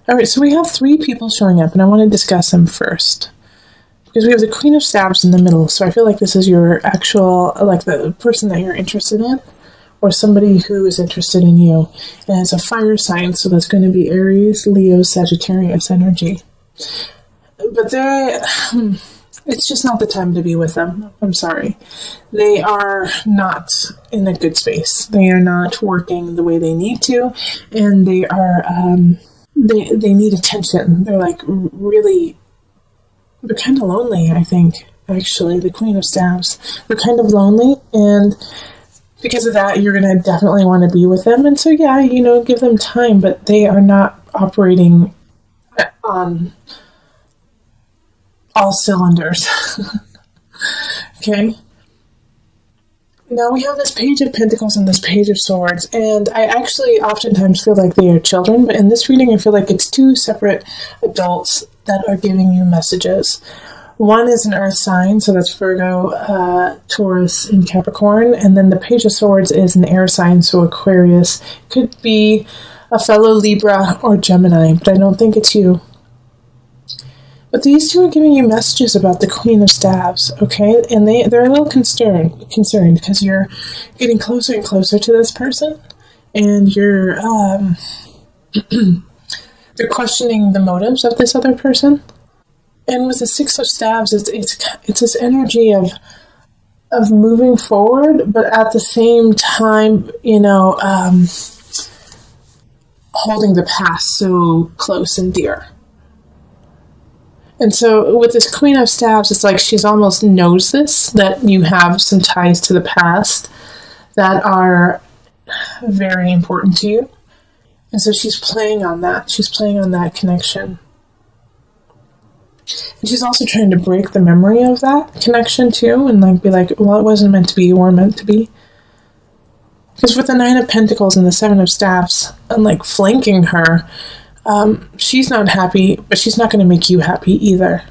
All right, so we have 3 people showing up, and I want to discuss them first. Because we have the Queen of Staves in the middle, so I feel like this is your actual, like the person that you're interested in, or somebody who is interested in you. And it's a fire sign, so that's going to be Aries, Leo, Sagittarius energy. But it's just not the time to be with them. I'm sorry. They are not in a good space. They are not working the way they need to, and they are, they need attention. They're like really, they're kind of lonely, I think, actually, the Queen of Staves. They're kind of lonely, and because of that, you're going to definitely want to be with them. And so, yeah, give them time, but they are not operating on all cylinders. Okay? Now we have this Page of Pentacles and this Page of Swords, and I actually oftentimes feel like they are children, but in this reading I feel like it's 2 separate adults that are giving you messages. One is an earth sign, so that's Virgo, Taurus, and Capricorn, and then the Page of Swords is an air sign, so Aquarius. Could be a fellow Libra or Gemini, but I don't think it's you. But these 2 are giving you messages about the Queen of Staves, okay? And they're a little concerned because you're getting closer and closer to this person, and you're they're questioning the motives of this other person. And with the 6 of Staves, it's this energy of moving forward, but at the same time, holding the past so close and dear. And so with this Queen of Staves, it's like she's almost knows this, that you have some ties to the past that are very important to you. And so she's playing on that. She's playing on that connection. And she's also trying to break the memory of that connection too, and be like, well, it wasn't meant to be, you were meant to be. Because with the 9 of Pentacles and the 7 of Staves, and flanking her, she's not happy, but she's not going to make you happy either.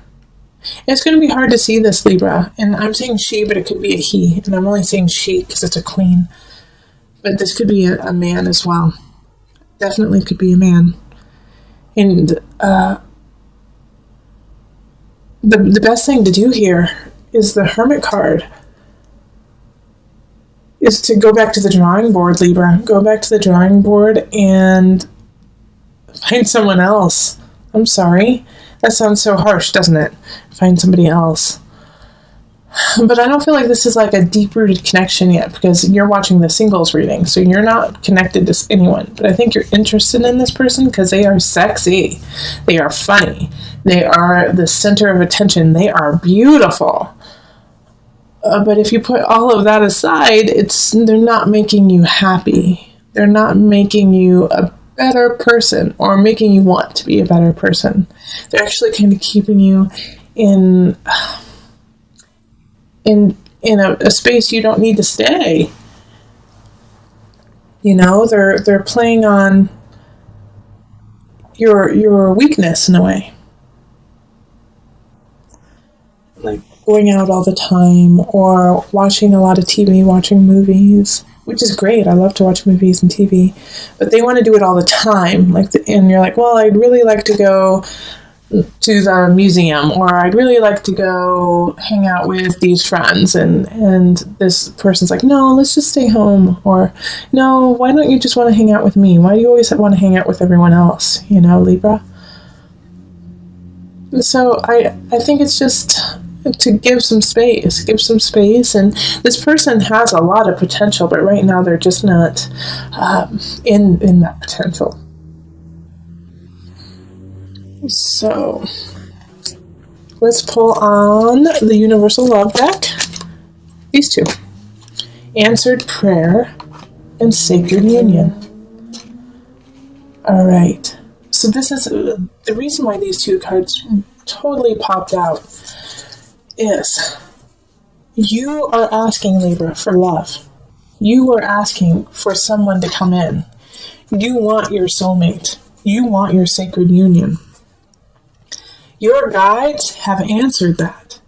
And it's going to be hard to see this, Libra. And I'm saying she, but it could be a he. And I'm only saying she because it's a queen. But this could be a man as well. Definitely could be a man. And the best thing to do here is the Hermit card. Is to go back to the drawing board, Libra. Go back to the drawing board and find someone else. I'm sorry. That sounds so harsh, doesn't it? Find somebody else. But I don't feel like this is a deep-rooted connection yet, because you're watching the singles reading, so you're not connected to anyone. But I think you're interested in this person because they are sexy. They are funny. They are the center of attention. They are beautiful. But if you put all of that aside, they're not making you happy. They're not making you a better person or making you want to be a better person. They're actually kind of keeping you in a space you don't need to stay. They're playing on your weakness in a way. Like going out all the time or watching a lot of TV, watching movies, which is great. I love to watch movies and TV, but they want to do it all the time. And you're like, well, I'd really like to go to the museum, or I'd really like to go hang out with these friends. And this person's like, no, let's just stay home. Or no, why don't you just want to hang out with me? Why do you always want to hang out with everyone else? Libra. So I think it's just to give some space, and this person has a lot of potential, but right now they're just not in that potential. So let's pull on the Universal Love deck. These 2. Answered Prayer and Sacred Union. All right. So this is the reason why these 2 cards totally popped out. Is you are asking, Libra, for love. You are asking for someone to come in. You want your soulmate. You want your sacred union. Your guides have answered that.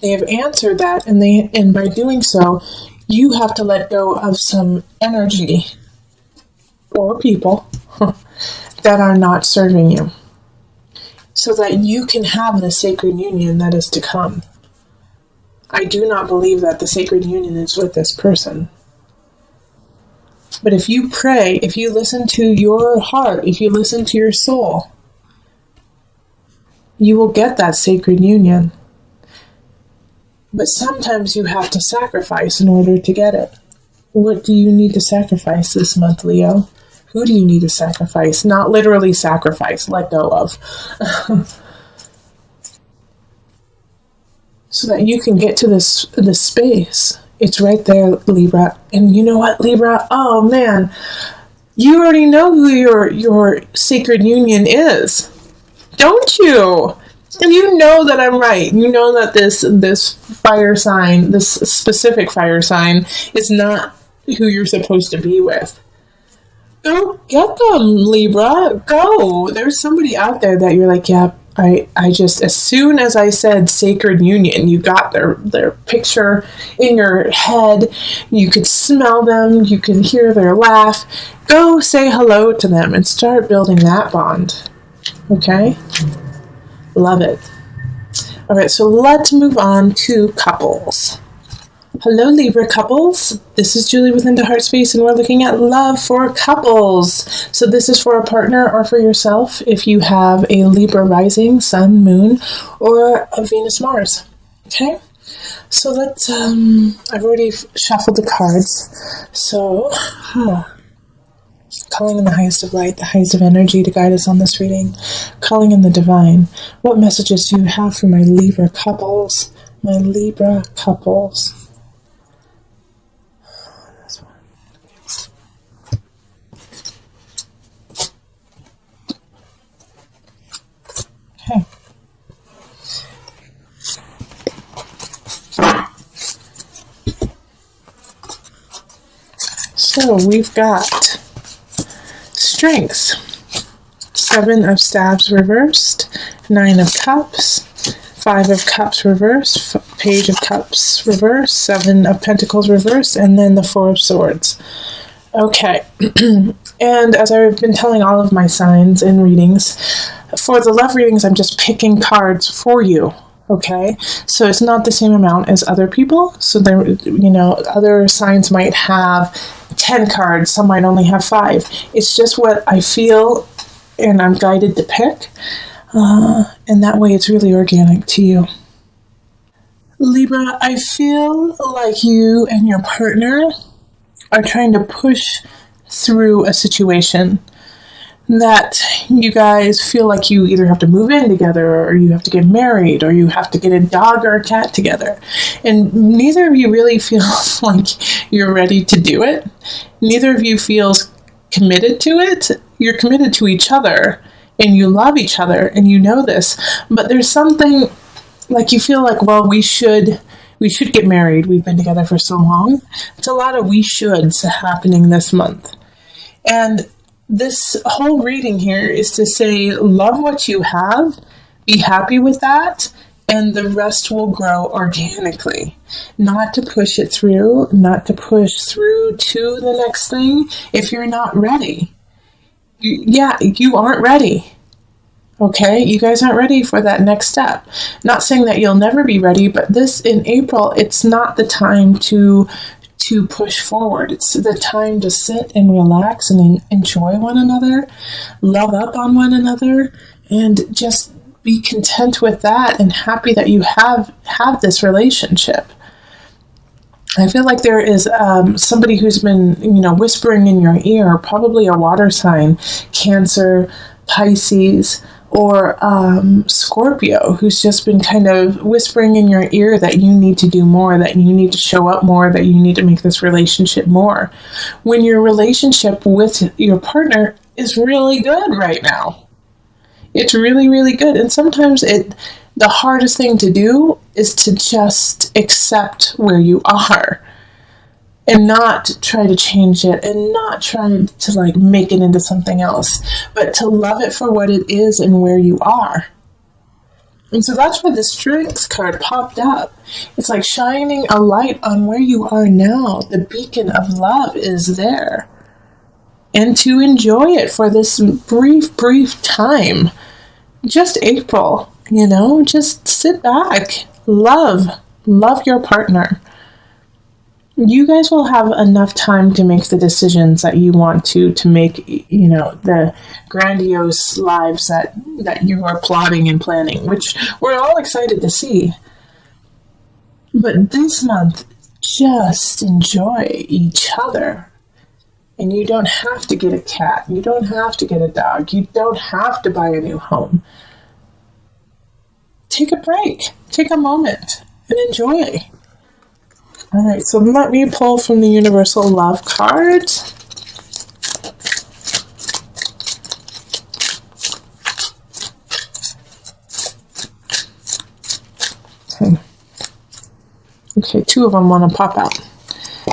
They have answered that, and by doing so, you have to let go of some energy or people that are not serving you. so that you can have the sacred union that is to come. I do not believe that the sacred union is with this person. But if you pray, if you listen to your heart, if you listen to your soul, you will get that sacred union. But sometimes you have to sacrifice in order to get it. What do you need to sacrifice this month, Leo? Who do you need to sacrifice? Not literally sacrifice, let go of. So that you can get to this space. It's right there, Libra. And you know what, Libra? Oh, man. You already know who your sacred union is. Don't you? And you know that I'm right. You know that this fire sign, this specific fire sign, is not who you're supposed to be with. Go get them, Libra. Go. There's somebody out there that you're like, yeah, I just, as soon as I said sacred union, you got their picture in your head. You could smell them. You could hear their laugh. Go say hello to them and start building that bond. Okay? Love it. All right, so let's move on to couples. Hello, Libra couples. This is Julie with Into Heart Space, and we're looking at love for couples. So this is for a partner or for yourself if you have a Libra rising, sun, moon, or a Venus, Mars. Okay? So let's, I've already shuffled the cards. So, calling in the highest of light, the highest of energy to guide us on this reading. Calling in the divine. What messages do you have for my Libra couples? My Libra couples. Okay. So we've got strengths. 7 of staves reversed, 9 of cups, 5 of cups reversed, page of cups reversed, 7 of pentacles reversed, and then the 4 of swords. Okay. And as I've been telling all of my signs in readings, for the love readings, I'm just picking cards for you. Okay, so it's not the same amount as other people. So there, other signs might have 10 cards, some might only have 5. It's just what I feel and I'm guided to pick. And that way it's really organic to you. Libra, I feel like you and your partner are trying to push through a situation that you guys feel like you either have to move in together, or you have to get married, or you have to get a dog or a cat together. And neither of you really feels like you're ready to do it. Neither of you feels committed to it. You're committed to each other, and you love each other, and you know this. But there's something like you feel like, well, we should get married. We've been together for so long. It's a lot of we shoulds happening this month. And this whole reading here is to say, love what you have, be happy with that, and the rest will grow organically. Not to push it through, not to push through to the next thing if you're not ready. You aren't ready. Okay, you guys aren't ready for that next step. Not saying that you'll never be ready, but this in April, it's not the time to push forward. It's the time to sit and relax and enjoy one another, love up on one another, and just be content with that and happy that you have this relationship. I feel like there is somebody who's been, whispering in your ear, probably a water sign, Cancer, Pisces, or Scorpio, who's just been kind of whispering in your ear that you need to do more, that you need to show up more, that you need to make this relationship more. When your relationship with your partner is really good right now. It's really, really good. And sometimes the hardest thing to do is to just accept where you are and not try to change it and not try to make it into something else, but to love it for what it is and where you are. And so that's where the strengths card popped up. It's like shining a light on where you are now. The beacon of love is there. And to enjoy it for this brief time. just April, just sit back, love your partner. You guys will have enough time to make the decisions that you want to make, the grandiose lives that you are plotting and planning, which we're all excited to see. But this month, just enjoy each other. And you don't have to get a cat. You don't have to get a dog. You don't have to buy a new home. Take a break. Take a moment and enjoy. All right, so let me pull from the Universal Love card. Okay, two of them want to pop out.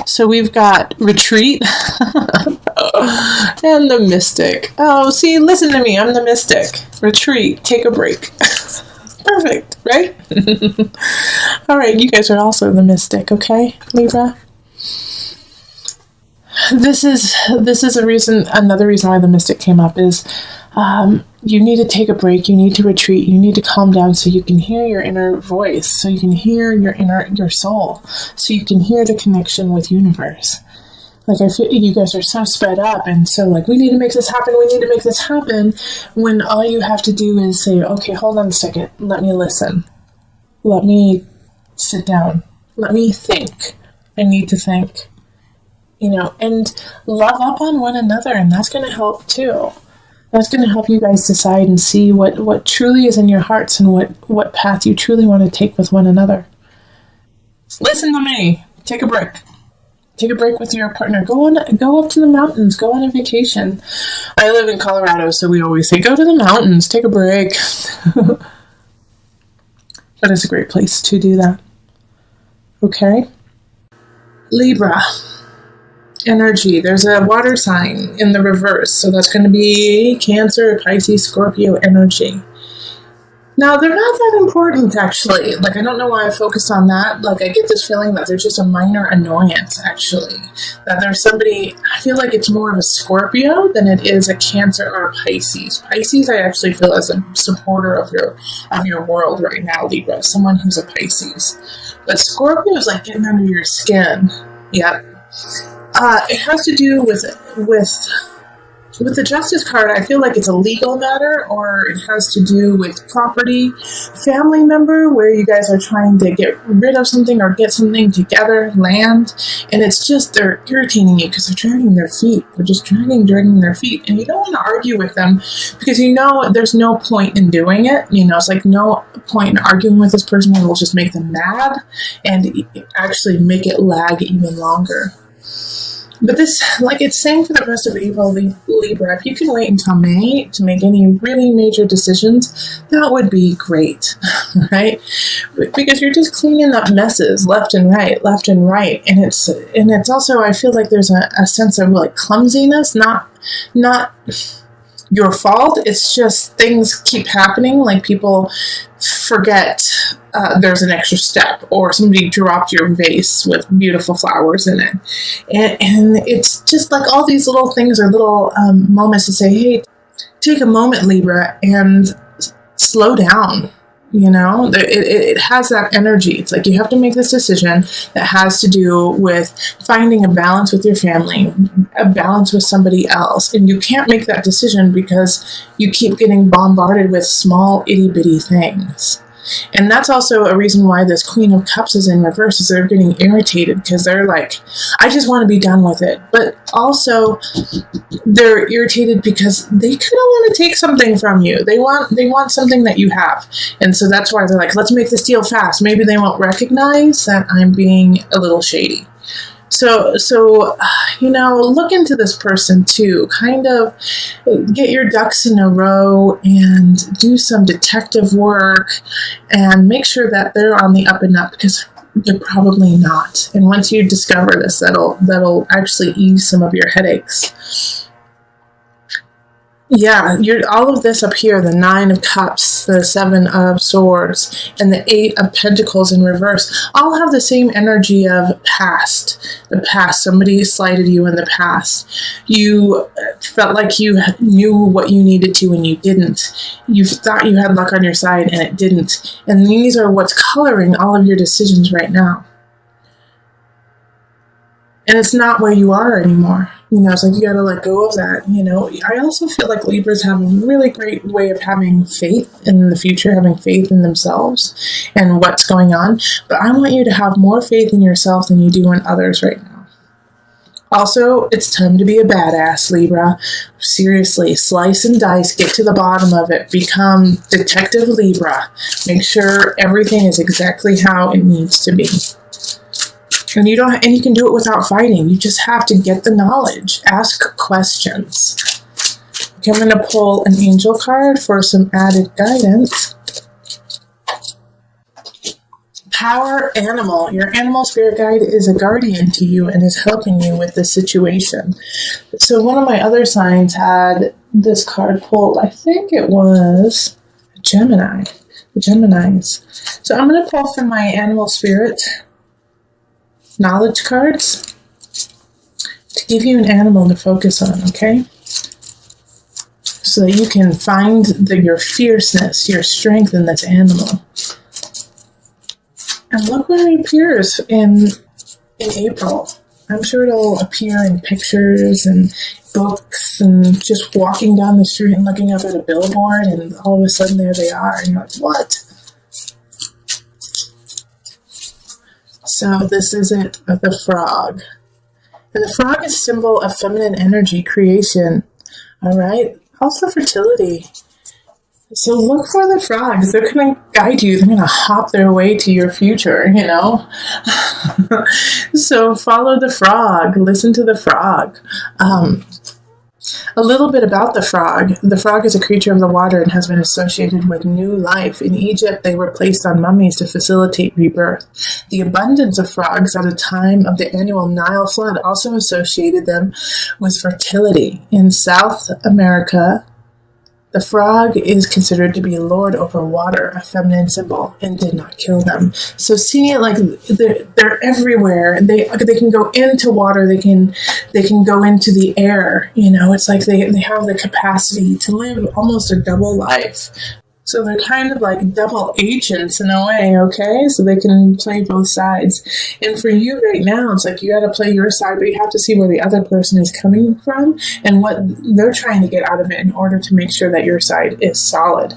So we've got Retreat and the Mystic. Oh, see, listen to me. I'm the Mystic. Retreat. Take a break. Perfect, right? All right, you guys are also the Mystic, okay, Libra? This is another reason why the Mystic came up is you need to take a break, you need to retreat, you need to calm down so you can hear your inner voice, so you can hear your soul, so you can hear the connection with universe. Like, I feel you guys are so sped up and so we need to make this happen, when all you have to do is say, okay, hold on a second, let me listen. Let me sit down. Let me think. I need to think. And love up on one another, and that's going to help too. That's going to help you guys decide and see what truly is in your hearts and what path you truly want to take with one another. Listen to me. Take a break. Take a break with your partner. Go up to the mountains. Go on a vacation. I live in Colorado, so we always say, go to the mountains. Take a break. That is a great place to do that. Okay? Libra. Energy. There's a water sign in the reverse, so that's going to be Cancer, Pisces, Scorpio energy. Now, they're not that important, actually. I don't know why I focused on that. I get this feeling that they're just a minor annoyance, actually. That there's somebody, I feel like it's more of a Scorpio than it is a Cancer or a Pisces. Pisces, I actually feel as a supporter of your world right now, Libra. Someone who's a Pisces. But Scorpio is getting under your skin. Yep. It has to do with the Justice card. I feel like it's a legal matter, or it has to do with property, family member, where you guys are trying to get rid of something or get something together, land, and it's just they're irritating you because they're dragging their feet. They're just dragging their feet, and you don't want to argue with them because there's no point in doing it. It's no point in arguing with this person. It will just make them mad and actually make it lag even longer. But this, it's saying for the rest of April, Libra, if you can wait until May to make any really major decisions, that would be great, right? Because you're just cleaning up messes left and right. And it's also, I feel like there's a sense of clumsiness, not your fault. It's just things keep happening. People forget there's an extra step, or somebody dropped your vase with beautiful flowers in it. And it's just all these little things are little moments to say, hey, take a moment, Libra, and slow down. It has that energy. It's you have to make this decision that has to do with finding a balance with your family, a balance with somebody else. And you can't make that decision because you keep getting bombarded with small itty bitty things. And that's also a reason why this Queen of Cups is in reverse, is they're getting irritated because they're I just want to be done with it. But also they're irritated because they kind of want to take something from you. They want something that you have. And so that's why they're let's make this deal fast. Maybe they won't recognize that I'm being a little shady. So look into this person too. Kind of get your ducks in a row and do some detective work and make sure that they're on the up and up, because they're probably not. And once you discover this, that'll actually ease some of your headaches. Yeah, you're all of this up here, the 9 of Cups, the 7 of Swords, and the 8 of Pentacles in reverse, all have the same energy of past. The past, somebody slighted you in the past. You felt like you knew what you needed to and you didn't. You thought you had luck on your side and it didn't. And these are what's coloring all of your decisions right now. And it's not where you are anymore. It's like you got to let go of that. I also feel like Libras have a really great way of having faith in the future, having faith in themselves and what's going on. But I want you to have more faith in yourself than you do in others right now. Also, it's time to be a badass, Libra. Seriously, slice and dice, get to the bottom of it, become Detective Libra. Make sure everything is exactly how it needs to be. And you can do it without fighting. You just have to get the knowledge. Ask questions. Okay, I'm going to pull an angel card for some added guidance. Power animal. Your animal spirit guide is a guardian to you and is helping you with this situation. So one of my other signs had this card pulled. I think it was Gemini. The Geminis. So I'm going to pull from my animal spirit knowledge cards to give you an animal to focus on, okay? So that you can find your fierceness, your strength in this animal. And look where it appears in April. I'm sure it'll appear in pictures and books and just walking down the street and looking up at a billboard and all of a sudden there they are and you're like, what? So this is it, the frog. And the frog is a symbol of feminine energy, creation. All right? Also fertility. So look for the frogs. They're going to guide you. They're going to hop their way to your future, So follow the frog. Listen to the frog. A little bit about the frog. The frog is a creature of the water and has been associated with new life. In Egypt, they were placed on mummies to facilitate rebirth. The abundance of frogs at the time of the annual Nile flood also associated them with fertility. In South America, the frog is considered to be lord over water, a feminine symbol, and did not kill them. So seeing it like they're everywhere. They can go into water. They can go into the air. It's like they have the capacity to live almost a double life. So they're kind of like double agents in a way, okay? So they can play both sides. And for you right now, it's like you got to play your side, but you have to see where the other person is coming from and what they're trying to get out of it in order to make sure that your side is solid.